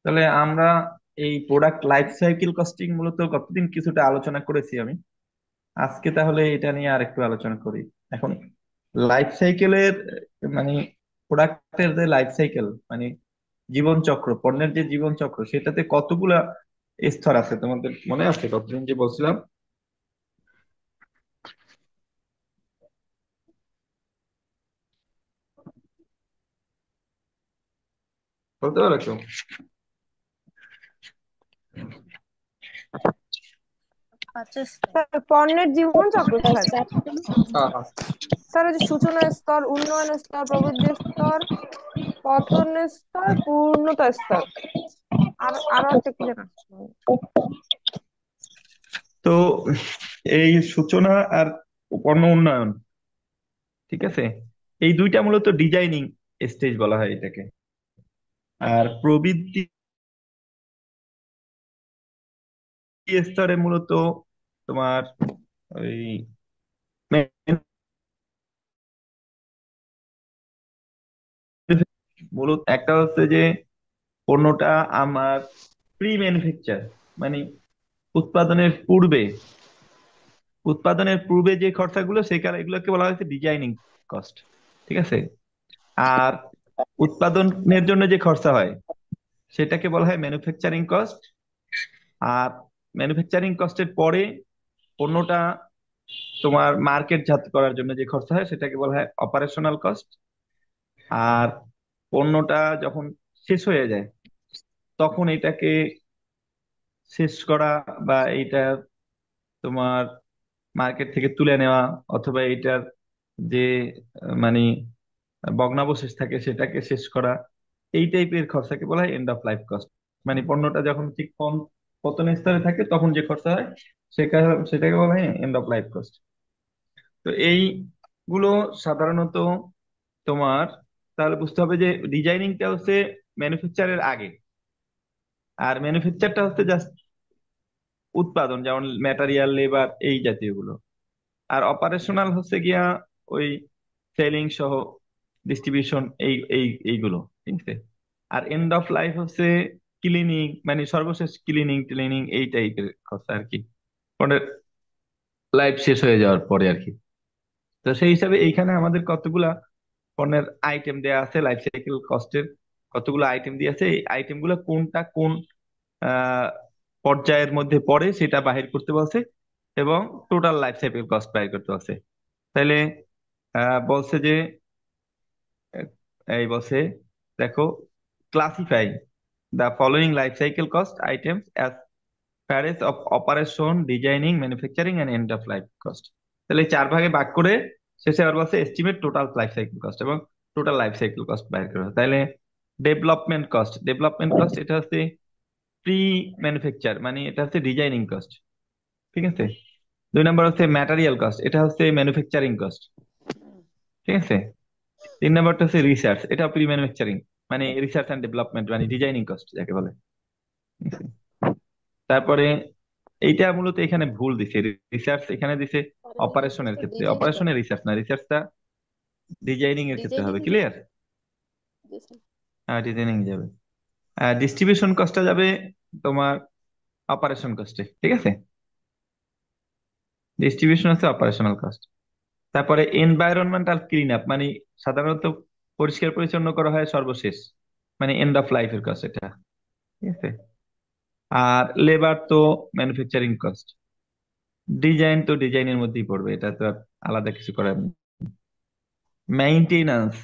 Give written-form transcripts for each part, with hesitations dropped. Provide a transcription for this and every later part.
তাহলে আমরা এই প্রোডাক্ট লাইফ সাইকেল কস্টিং মূলত কতদিন কিছুটা আলোচনা করেছি আমি। আজকে তাহলে এটা নিয়ে আর একটু আলোচনা করি। এখন লাইফ সাইকেলের মানে প্রোডাক্টের যে লাইফ সাইকেল মানে জীবন চক্র, পণ্যের যে জীবন চক্র, সেটাতে কতগুলা স্তর আছে তোমাদের মনে আছে? কতদিন যে বলছিলাম, বলতে পারো কেউ? স্যার পণ্যের জীবন চক্র স্যার। হ্যাঁ, হ্যাঁ। স্যার ওই যে সূচনা স্তর, উন্নয়ন স্তর, প্রবৃদ্ধি স্তর, পতন স্তর, পূর্ণতা স্তর, আর আরো একটা কি যেন আছে। তো এই সূচনা আর পণ্য উন্নয়ন, ঠিক আছে, এই দুইটা মূলত ডিজাইনিং স্টেজ বলা হয় এটাকে। আর প্রবৃদ্ধি স্তরে মূলত তোমার ওই মূলত একটা হচ্ছে যে পণ্যটা আমার প্রি ম্যানুফ্যাকচার, মানে উৎপাদনের পূর্বে, যে খরচাগুলো সেখানে এগুলোকে বলা হয়েছে ডিজাইনিং কস্ট, ঠিক আছে। আর উৎপাদনের জন্য যে খরচা হয় সেটাকে বলা হয় ম্যানুফ্যাকচারিং কস্ট। আর ম্যানুফ্যাকচারিং কস্টের পরে পণ্যটা তোমার মার্কেটজাত করার জন্য যে খরচা হয় সেটাকে বলা হয় অপারেশনাল কস্ট। আর পণ্যটা যখন শেষ হয়ে যায় তখন এটাকে শেষ করা বা এইটা তোমার মার্কেট থেকে তুলে নেওয়া, অথবা এইটার যে মানে ভগ্নাবশেষ থাকে সেটাকে শেষ করা, এই টাইপের খরচাকে বলা হয় এন্ড অফ লাইফ কস্ট। মানে পণ্যটা যখন ঠিক পতন স্তরে থাকে তখন যে খরচা হয় সেটাকে বলা হয় এন্ড অফ লাইফ কস্ট। তো এইগুলো সাধারণত তোমার, তাহলে বুঝতে হবে যে ডিজাইনিংটা হচ্ছে ম্যানুফ্যাকচারের আগে, আর ম্যানুফ্যাকচারটা হচ্ছে জাস্ট উৎপাদন, যেমন ম্যাটেরিয়াল, লেবার, এই জাতীয় গুলো। আর অপারেশনাল হচ্ছে গিয়া ওই সেলিং সহ ডিস্ট্রিবিউশন, এইগুলো, ঠিক আছে। আর এন্ড অফ লাইফ হচ্ছে ক্লিনিং, মানে সর্বশেষ ক্লিনিং টিলিনিং এই টাইপের কথা আর কি, পণ্যের লাইফ শেষ হয়ে যাওয়ার পরে আর কি। তো সেই হিসাবে এইখানে আমাদের কতগুলা পণ্যের আইটেম দেয়া আছে, লাইফ সাইকেল কস্টের কতগুলো আইটেম দিয়ে আছে, এই আইটেম গুলো কোনটা কোন আহ পর্যায়ের মধ্যে পড়ে সেটা বাহির করতে বলছে, এবং টোটাল লাইফ সাইকেল কস্ট বাহির করতে বলছে। তাহলে বলছে যে আহ, এই বলছে, দেখো, classify the following life cycle cost items as phases of operation, designing, manufacturing and end of life cost. তাহলে এই চার ভাগে ভাগ করে শেষে আবার বলছে estimate total life cycle cost এবং টোটাল লাইফ সাইকেল কস্ট বাইর করা। তাহলে ডেভেলপমেন্ট কস্ট এটা হচ্ছে প্রি ম্যানুফ্যাকচার, মানে এটা হচ্ছে ডিজাইনিং কস্ট, ঠিক আছে। দুই নম্বর হচ্ছে ম্যাটেরিয়াল কস্ট, এটা হচ্ছে ম্যানুফ্যাকচারিং কস্ট, ঠিক আছে। তিন নম্বরটা হচ্ছে রিসার্চ, এটা প্রি ম্যানুফ্যাকচারিং, মানে রিসার্চ এন্ড ডেভেলপমেন্ট, মানে ডিজাইনিং কস্ট যাকে বলে, ঠিক আছে? তারপরে এইটা মূলত এখানে ভুল দিছে, রিসার্চ এখানে দিছে অপারেশনের ক্ষেত্রে, অপারেশনের রিসার্চ না, রিসার্চটা ডিজাইনিং এর ক্ষেত্রে হবে, ক্লিয়ার? হ্যাঁ, ডিজাইনিং যাবে। ডিস্ট্রিবিউশন কস্টটা যাবে তোমার অপারেশন কস্টে, ঠিক আছে। ডিস্ট্রিবিউশন হচ্ছে অপারেশনাল কস্ট। তারপরে এনভায়রনমেন্টাল ক্লিন আপ, মানে সাধারণত পরিষ্কার পরিচ্ছন্ন করা হয় সর্বশেষ, মানে এন্ড অফ লাইফ এর কস্ট এটা, ঠিক আছে। আর লেবার তো ম্যানুফ্যাকচারিং কস্ট। ডিজাইন তো ডিজাইনের মধ্যেই পড়বে, এটা তো আর আলাদা কিছু করার নেই। মেইনটেনেন্স,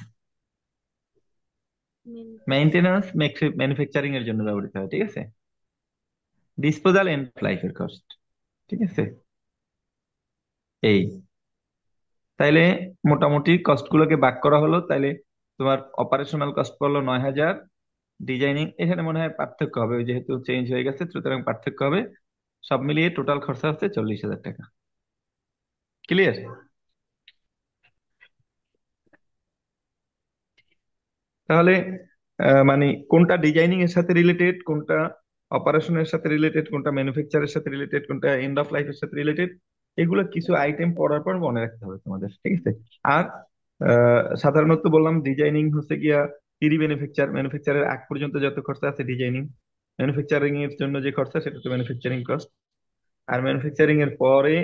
মেইনটেনেন্স ম্যানুফ্যাকচারিং এর জন্য ব্যবহৃত হয়, ঠিক আছে। ডিসপোজাল এন্ড লাইফ এর কস্ট, ঠিক আছে। এই, তাইলে মোটামুটি কস্ট গুলোকে ভাগ করা হলো। তাইলে তোমার অপারেশনাল কস্ট পড়লো 9,000, ডিজাইনিং এখানে মনে হয় পার্থক্য হবে, ওই যেহেতু চেঞ্জ হয়ে গেছে সুতরাং পার্থক্য হবে। সব মিলিয়ে টোটাল খরচা হচ্ছে 40,000 টাকা, ক্লিয়ার? তাহলে মানে কোনটা ডিজাইনিং এর সাথে রিলেটেড, কোনটা অপারেশনের সাথে রিলেটেড, কোনটা ম্যানুফ্যাকচারের সাথে রিলেটেড, কোনটা এন্ড অফ লাইফ এর সাথে রিলেটেড, এগুলো কিছু আইটেম পড়ার পর মনে রাখতে হবে তোমাদের, ঠিক আছে। আর সাধারণত বললাম ডিজাইনিং হচ্ছে গিয়া প্রি ম্যানুফ্যাকচারের আগ পর্যন্ত যত খরচা আছে ডিজাইনিং, ম্যানুফ্যাকচারিং এর জন্য যে খরচা সেটা তো ম্যানুফ্যাকচারিং কস্ট। আর ম্যানুফ্যাকচারিং এর পরে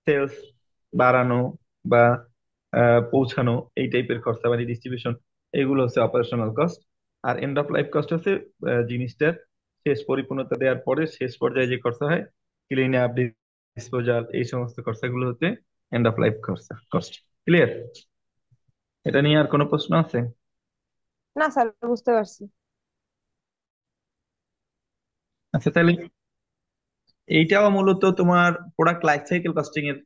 সেলস বাড়ানো বা পৌঁছানো, এই টাইপের খরচা মানে ডিস্ট্রিবিউশন, এগুলো হচ্ছে অপারেশনাল কস্ট। আর এন্ড অফ লাইফ কস্ট হচ্ছে জিনিসটার শেষ পরিপূর্ণতা দেওয়ার পরে শেষ পর্যায়ে যে খরচা হয়, ক্লিন আপ, ডিসপোজাল, এই সমস্ত খরচাগুলো হচ্ছে এন্ড অফ লাইফ খরচা কস্ট। ক্লিয়ার? এটা নিয়ে আর কোনো প্রশ্ন আছে? না স্যার, বুঝতে পারছি। আচ্ছা, তাহলে এইটাও মূলত তোমার প্রোডাক্ট লাইফ সাইকেল কস্টিং এর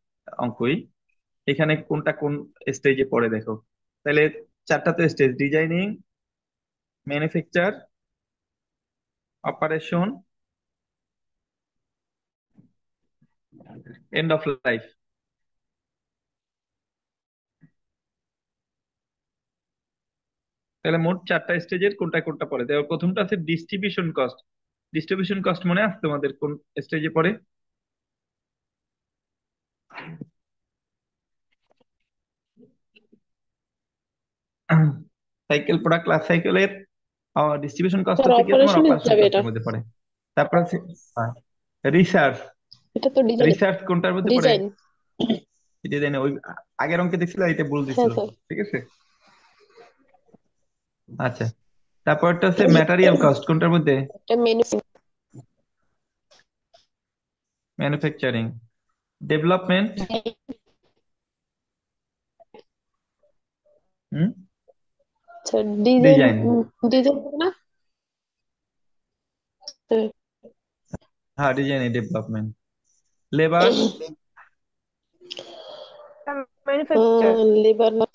অঙ্কই। এখানে কোনটা কোন স্টেজে পড়ে দেখো। তাহলে চারটা তো stage: designing, manufacture, operation, and of life. তাহলে মোট চারটা স্টেজের কোনটা কোনটা পড়ে দেখো। প্রথমটা আছে ডিস্ট্রিবিউশন কস্ট। ডিস্ট্রিবিউশন কস্ট মনে আছে তোমাদের কোন স্টেজে পড়ে? সাইকেল, প্রোডাক্ট লাইফ সাইকেলের ডিস্ট্রিবিউশন কস্ট স্যার হচ্ছে কি তোমার অপারেশনে অপারেশন যাবে এটা। কস্টের মধ্যে পড়ে। তারপর আছে রিসার্চ। এটা তো ডিজাইন। রিসার্চ কোনটার মধ্যে পড়ে? ডিজাইন। এটা জানি ওই আগের অঙ্কে দেখছিল, এটা ভুল হ্যাঁ দিছিল। স্যার। ঠিক আছে, আচ্ছা। তারপরটা হচ্ছে ম্যাটেরিয়াল কস্ট, কোনটার মধ্যে? এটা মেনু। ম্যানুফ্যাকচারিং। ডেভেলপমেন্ট। হুম। আচ্ছা ডিজাইন। ডিজাইন। ডিজাইন না। হ্যাঁ। হ্যাঁ, design development. Labour. Manufacture. Labour না।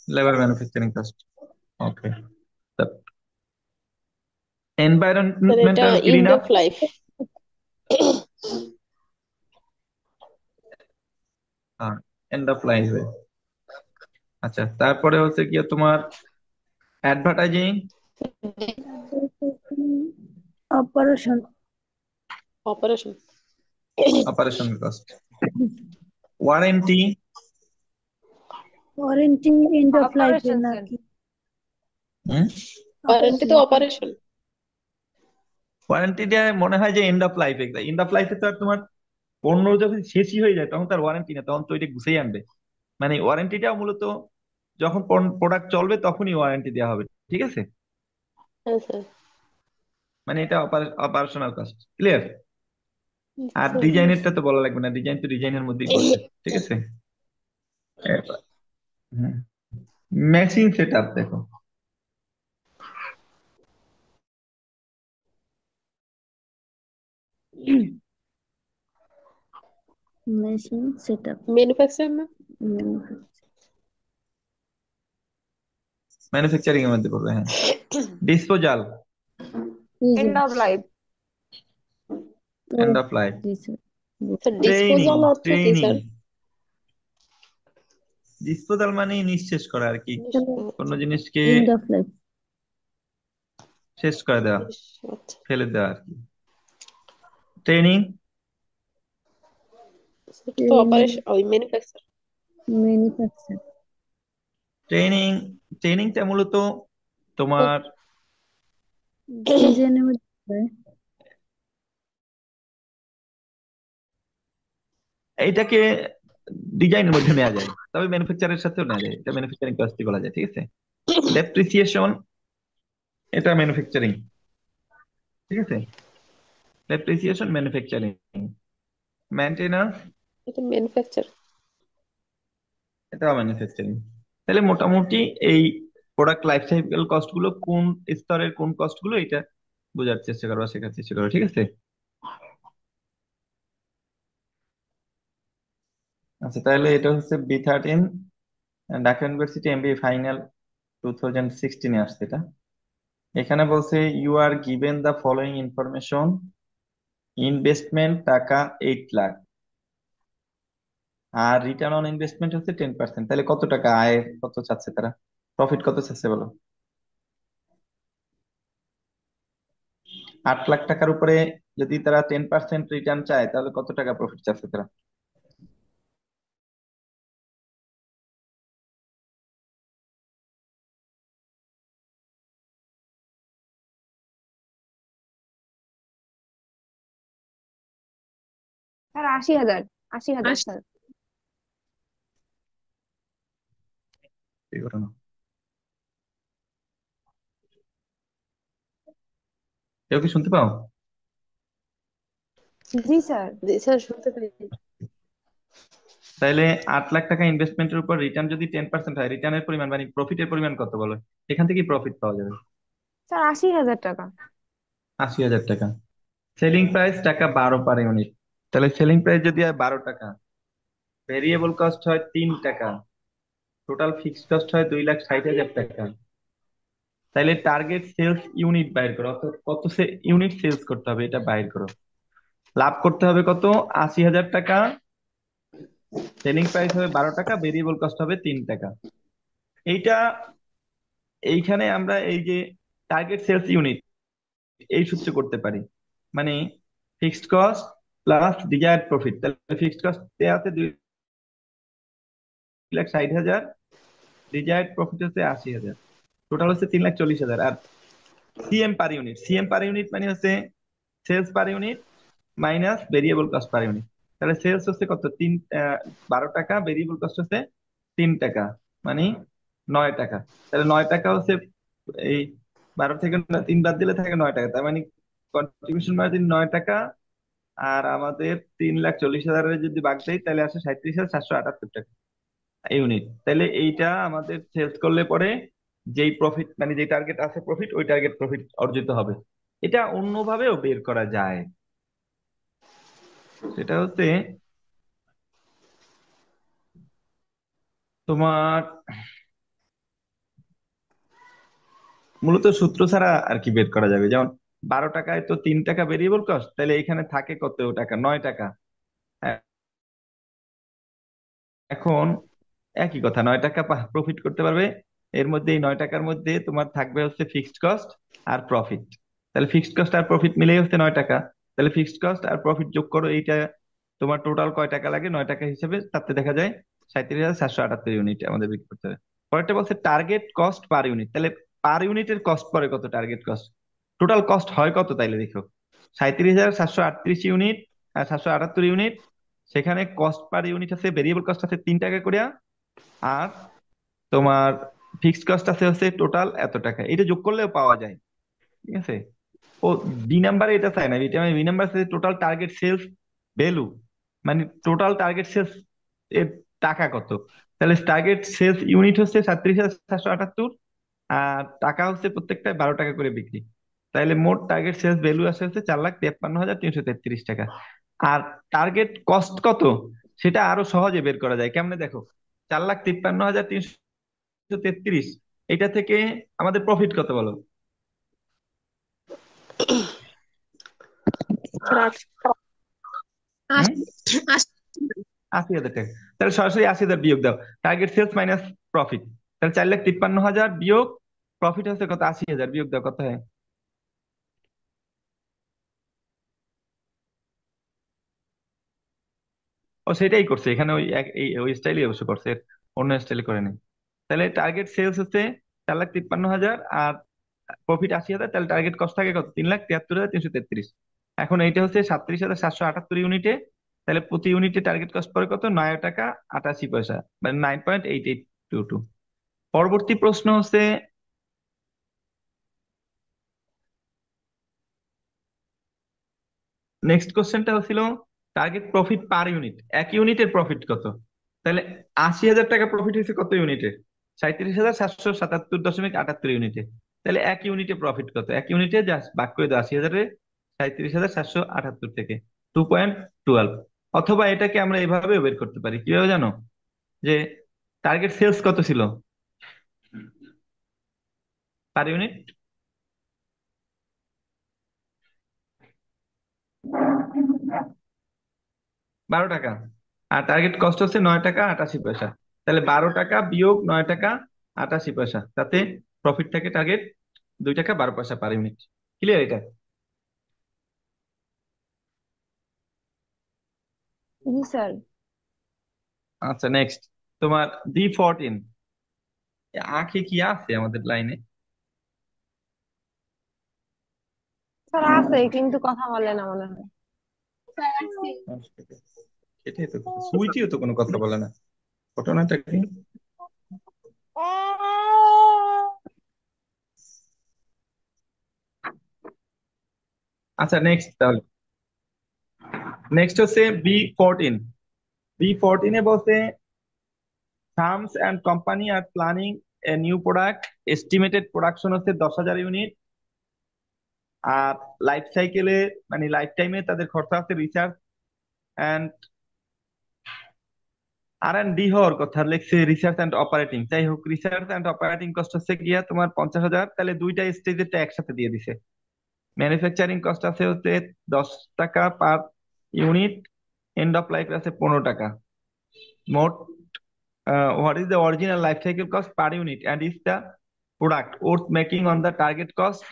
Labour manufacturing cost. Okay. Sir এটা environmental clean end up. Of life. হ্যাঁ, এন্ড অফ লাইফ। আচ্ছা, তারপরে হচ্ছে কি তোমার advertising. Operation. Operation. Operation cost. Warranty. Warranty end of লাইফে অপারেশন স্যার। নাকি? হুম। ওয়ারেন্টি অপারেশন তো অপারেশন। অপারেশন। ওয়ারেন্টিটা মনে হয় যে এন্ড অফ লাইফে। এন্ড অফ লাইফে তো আর তোমার পণ্য যখন শেষই হয়ে যায় তখন তার ওয়ারেন্টি না, তখন তো এটা গুছিয়ে আনবে। মানে ওয়ারেন্টিটাও মূলত যখন প্রোডাক্ট চলবে তখনই ওয়ারেন্টি দেওয়া হবে। ঠিক আছে, হ্যাঁ স্যার। মানে এটা অপারেশনাল কস্ট। ক্লিয়ার? আর স্যার ডিজাইনেরটা তো বলা লাগবে না, ডিজাইন তো ডিজাইনের মধ্যেই পড়ছে। ঠিক আছে, মেশিন সেট আপ দেখো। Machine setup. ম্যানুফ্যাকচার না। ম্যানুফ্যাকচারিং এর মধ্যে পড়বে, হ্যাঁ। Disposal. And of life. And of life. Sir training. Disposal অর্থ কি ট্রেনিং স্যার? ডিসপোজাল মানে নিঃশেষ করা আর কি, কোনো জিনিসকে এন্ড অফ লাইফ। শেষ করে দেওয়া, আচ্ছা। ফেলে দেওয়া আর কি। ট্রেনিং। এটা তো অপারেশন ওই ম্যানুফ্যাকচার। ম্যানুফ্যাকচার। ট্রেনিং, ট্রেনিংটা মূলত তোমার ডিজাইনের মধ্যে হয়। এইটাকে ডিজাইনের মধ্যে নেওয়া যায়, তবে ম্যানুফ্যাকচারের সাথেও নেওয়া যায়, এটা ম্যানুফ্যাকচারিং কস্টই বলা যায়। ঠিক আছে, ডেপ্রিসিয়েশন, এটা ম্যানুফ্যাকচারিং। ঠিক আছে, ডেপ্রিসিয়েশন ম্যানুফ্যাকচারিং। মেনটেন্যান্স, এটা ম্যানুফ্যাকচার। এটাও ম্যানুফ্যাকচারিং। তাহলে মোটামুটি এই প্রোডাক্ট লাইফ সাইকেল কস্ট গুলো কোন স্তরের কোন কস্ট গুলো, এটা বোঝার চেষ্টা করো, শেখার চেষ্টা করো। ঠিক আছে, আচ্ছা। তাহলে এটা হচ্ছে B13 Dhaka university MBA final 2016 আসছে এটা। এখানে বলছে you are given the following information: investment টাকা 8 লাখ, আর রিটার্ন অন ইনভেস্টমেন্ট হচ্ছে 10%। তাহলে কত টাকা আয়, কত চাচ্ছে তারা, প্রফিট কত চাচ্ছে বলো? 8 লাখ টাকার উপরে যদি তারা 10% রিটার্ন চায় তাহলে কত টাকা প্রফিট চাচ্ছে তারা? স্যার ৮০,০০০, ৮০,০০০ আশি। স্যার। এই ঘটনা কেউ কি শুনতে পাও? জি স্যার। জি স্যার, শুনতে পাই। তাহলে 8 লাখ টাকা ইনভেস্টমেন্টের উপর রিটার্ন যদি 10% হয়, রিটার্নের পরিমাণ মানে প্রফিটের পরিমাণ কত বলো? এখান থেকেই প্রফিট পাওয়া যাবে। স্যার ৮০,০০০ টাকা। ৮০,০০০ টাকা। সেলিং প্রাইস টাকা 12 পার ইউনিট। তাহলে সেলিং প্রাইস যদি হয় 12 টাকা, ভেরিয়েবল কস্ট হয় 3 টাকা, টোটাল ফিক্সড কস্ট হয় 2,60,000 টাকা। তাহলে টার্গেট সেলস ইউনিট বাইর করো, অর্থাৎ কত সে ইউনিট সেলস করতে হবে এটা বাইর করো। লাভ করতে হবে কত? ৮০,০০০ টাকা। সেলিং প্রাইস হবে 12 টাকা, ভেরিয়েবল কস্ট হবে 3 টাকা। এইটা এইখানে আমরা এই যে টার্গেট সেলস ইউনিট এই সূত্রে করতে পারি। মানে fixed cost plus desired profit. তাহলে ফিক্সড কস্ট দেওয়া আছে 2,60,000, ডিজায়ার্ড প্রফিট হচ্ছে ৮০,০০০, টোটাল হচ্ছে 3,40,000। আর CM per unit, CM per unit মানে হচ্ছে sales per unit minus variable cost per unit. তাহলে সেলস হচ্ছে কত? 12 টাকা, ভেরিয়েবল কস্ট হচ্ছে 3 টাকা, মানে 9 টাকা। তাহলে 9 টাকা হচ্ছে এই 12 থেকে 3 বাদ দিলে থাকে 9 টাকা, তার মানে কন্ট্রিবিউশন মার্জিন 9 টাকা। আর আমাদের 3,40,000 যদি ভাগ দেই তাহলে আসে 37,778 টাকা ইউনিট। তাহলে এইটা আমাদের সেলস করলে পরে যেই প্রফিট মানে যে টার্গেট আছে প্রফিট, ওই টার্গেট প্রফিট অর্জিত হবে। এটা অন্যভাবেও বের করা যায়। সেটা হচ্ছে তোমার মূলত সূত্র ছাড়া আর কি বের করা যাবে। যেমন 12 টাকায় তো 3 টাকা ভেরিয়েবল কস্ট, তাহলে এখানে থাকে কত টাকা? 9 টাকা। এখন একই কথা, 9 টাকা প্রফিট করতে পারবে। এর মধ্যে এই 9 টাকার মধ্যে তোমার থাকবে হচ্ছে ফিক্সড কস্ট আর প্রফিট। তাহলে ফিক্সড কস্ট আর প্রফিট মিলেই হচ্ছে 9 টাকা। তাহলে ফিক্সড কস্ট আর প্রফিট যোগ করো, এইটা তোমার টোটাল কয় টাকা লাগে 9 টাকা হিসেবে, তাতে দেখা যায় 37,778 ইউনিট আমাদের বিক্রি করতে হবে। পরেরটা বলছে টার্গেট কস্ট পার ইউনিট। তাহলে পার ইউনিটের কস্ট পরে কত? Target cost. টোটাল কস্ট হয় কত তাইলে দেখো, 37,738 ইউনিট আর 778 ইউনিট। সেখানে কস্ট পার ইউনিট আছে, ভেরিয়েবল কস্ট আছে 3 টাকা করে, আর তোমার ফিক্সড কস্ট আছে হচ্ছে টোটাল এত টাকা। এটা যোগ করলেও পাওয়া যায়। ঠিক আছে। ও বি নাম্বারে এটা চাই না, এটা আমি B number total target sales value, মানে টোটাল টার্গেট সেলস এর টাকা কত। তাহলে টার্গেট সেলস ইউনিট হচ্ছে 37,778, আর টাকা হচ্ছে প্রত্যেকটা 12 টাকা করে বিক্রি। তাহলে মোট টার্গেট সেলস ভ্যালু আসে হচ্ছে 4,53,333 টাকা। আর টার্গেট কস্ট কত সেটা আরো সহজে বের করা যায়। কেমনে দেখো, 4,53,333, এটা থেকে আমাদের প্রফিট কত বলো? স্যার হুম, ৮০। ৮০,০০০ টাকা। তাহলে সরাসরি ৮০,০০০ বিয়োগ দাও, টার্গেট সেলস মাইনাস প্রফিট। তাহলে 4,53,000 বিয়োগ প্রফিট হচ্ছে কত? ৮০,০০০ বিয়োগ দাও, কত হয়? ও সেটাই করছে এখানে, ওই ওই স্টাইলই অবশ্য করছে, অন্য স্টাইলে করে নাই। তাহলে টার্গেট সেলস হচ্ছে 4,53,000 আর প্রফিট ৮০,০০০। তাহলে টার্গেট কস্ট থাকে কত? 3,73,333। এখন এইটা হচ্ছে 37,778 ইউনিটে। তাহলে প্রতি ইউনিটে টার্গেট কস্ট পড়ে কত? 9 টাকা 88 পয়সা, মানে 9.8822। পরবর্তী প্রশ্ন হচ্ছে, নেক্সট কোশ্চেনটা হচ্ছিল টার্গেট প্রফিট পার ইউনিট, এক ইউনিটের প্রফিট কত। তাহলে ৮০,০০০ টাকা প্রফিট হয়েছে কত ইউনিটে? 37,777.78 ইউনিটে। তাহলে এক ইউনিটে প্রফিট কত? এক ইউনিটে জাস্ট ভাগ করে দাও ৮০,০০০ 37,778 থেকে, 2.12। অথবা এটাকে আমরা এভাবে বের করতে পারি, কিভাবে জানো? যে টার্গেট সেলস কত ছিল পার ইউনিট? 12 টাকা। আর টার্গেট কস্ট হচ্ছে 9 টাকা 88 পয়সা। তাহলে 12 টাকা বিয়োগ 9 টাকা 88 পয়সা, তাতে প্রফিট থাকে টার্গেট 2 টাকা 12 পয়সা পার ইউনিট। ক্লিয়ার এটা? জি স্যার। আচ্ছা নেক্সট, তোমার D14। আঁখে কি আছে আমাদের লাইনে? স্যার আছে কিন্তু কথা বলে না মনে হয়। সেটাই তো কথা। সুইটিও তো কোনো কথা বলে না, ঘটনাটা কি? আচ্ছা নেক্সট তাহলে, নেক্সট হচ্ছে B14। B14 বলছে firms and company are planning a new product, estimated production হচ্ছে 10,000 ইউনিট, আর লাইফ সাইকেলে মানে লাইফ টাইমে তাদের খরচা আছে রিসার্চ অ্যান্ড R&D হওয়ার কথা লিখছে, রিসার্চ অ্যান্ড অপারেটিং, যাই হোক রিসার্চ অ্যান্ড অপারেটিং কস্ট হচ্ছে গিয়া তোমার 50,000, তাহলে দুইটা স্টেজেরটা একসাথে দিয়ে দিছে। ম্যানুফ্যাকচারিং কস্ট আছে হচ্ছে 10 টাকা per unit, and of life আছে 15 টাকা। মোট what is the original life cycle cost per unit and is the product worth making on the target cost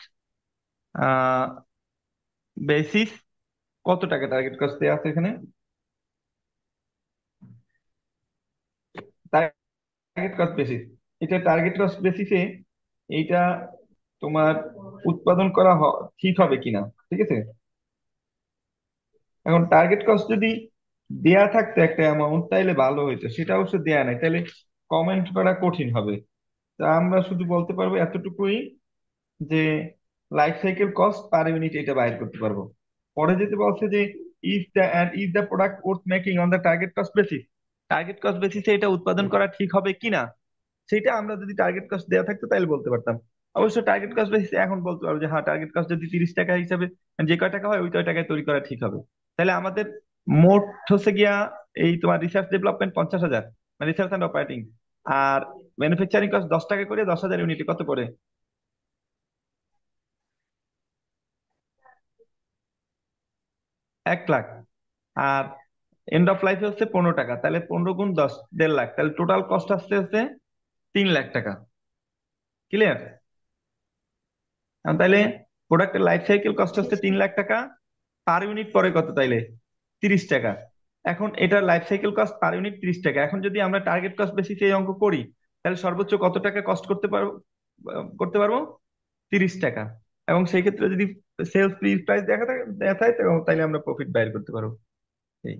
basis. কত টাকা টার্গেট কস্ট দেওয়া আছে এখানে? টার্গেট কস্ট বেসিস, এটা টার্গেট কস্ট বেসিসে এইটা তোমার উৎপাদন করা ঠিক হবে কিনা, ঠিক আছে। এখন টার্গেট কস্ট যদি দেয়া থাকতো একটা অ্যামাউন্ট তাইলে ভালো হইতো, সেটা অবশ্য দেয়া নাই, তাহলে কমেন্ট করা কঠিন হবে। তা আমরা শুধু বলতে পারবো এতটুকুই যে life cycle cost per unit এটা বাইর করতে পারবো। পরে যেতে বলছে যে is the product worth making on the target cost basis, target cost বেসিসে এটা উৎপাদন করা ঠিক হবে কিনা, সেটা আমরা যদি টার্গেট কস্ট দেওয়া থাকতো তাহলে বলতে পারতাম। অবশ্য টার্গেট কস্ট বেসিসে এখন বলতে পারবো যে হ্যাঁ টার্গেট কস্ট যদি 30 টাকা হিসাবে যে কয় টাকা হয় ওই কয় টাকায় তৈরি করা ঠিক হবে। তাহলে আমাদের মোট হচ্ছে গিয়া এই তোমার রিসার্চ ডেভেলপমেন্ট 50,000, মানে রিসার্চ অ্যান্ড অপারেটিং, আর ম্যানুফ্যাকচারিং কস্ট 10 টাকা করে, 10,000 ইউনিটে কত করে? 1 লাখ। আর এন্ড অফ লাইফে হচ্ছে 15 টাকা, তাহলে 15 × 10 1.5 লাখ, তাহলে টোটাল কস্ট আসছে হচ্ছে 3 লাখ টাকা। ক্লিয়ার? তাইলে প্রোডাক্টের লাইফ সাইকেল কস্ট হচ্ছে 3 লাখ টাকা, পার ইউনিট পরে কত তাইলে? 30 টাকা। এখন এটার life cycle cost per unit 30 টাকা, এখন যদি আমরা টার্গেট কস্ট বেসিসে এই অঙ্ক করি তাহলে সর্বোচ্চ কত টাকা কস্ট করতে পারবো? 30 টাকা। এবং সেই ক্ষেত্রে যদি সেলস প্রাইস দেখা থাকে তাহলে আমরা প্রফিট বাইর করতে পারবো। এই